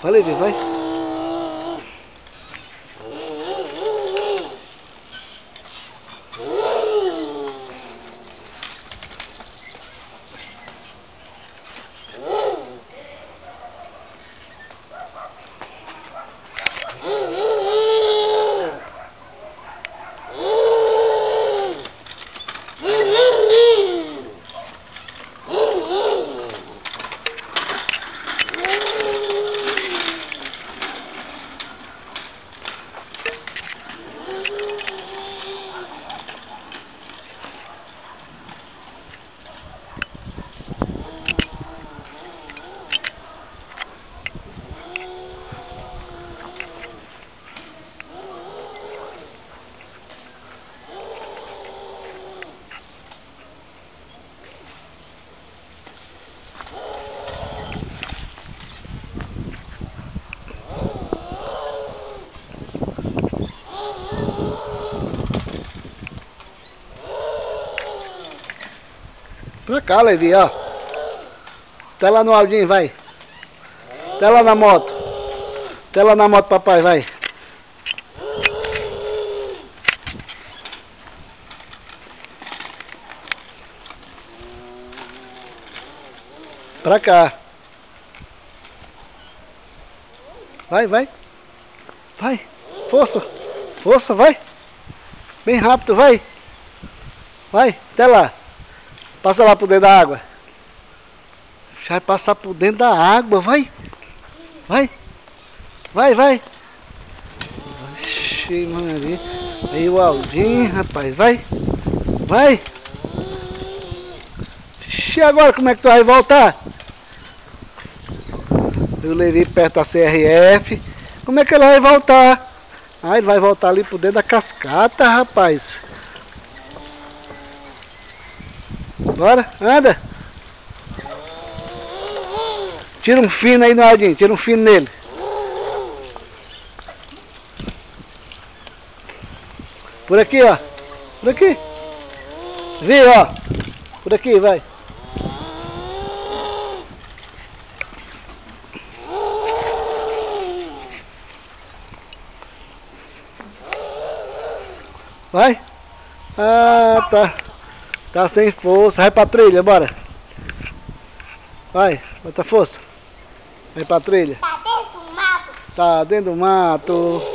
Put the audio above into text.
Vai, Levi, vai. Pra cá, Levi, ó. Até lá no Aldinho, vai. Até lá na moto. Até lá na moto, papai, vai. Pra cá. Vai, vai. Vai. Força. Força, vai. Bem rápido, vai. Vai, até lá. Passa lá por dentro da água. Vai passar por dentro da água, vai. Vai. Vai, vai. Oxi, Maria. Aí o Aldinho, rapaz, vai. Vai. Oxi, agora como é que tu vai voltar? Eu levei perto da CRF. Como é que ele vai voltar? Ah, ele vai voltar ali por dentro da cascata, rapaz. Bora, anda. Tira um fino aí no Aldinho, tira um fino nele. Por aqui, ó. Por aqui. Viu, ó. Por aqui, vai. Vai. Ah, tá. Tá sem força. Vai pra trilha, bora. Vai, bota força. Vai pra trilha. Tá dentro do mato. Tá dentro do mato.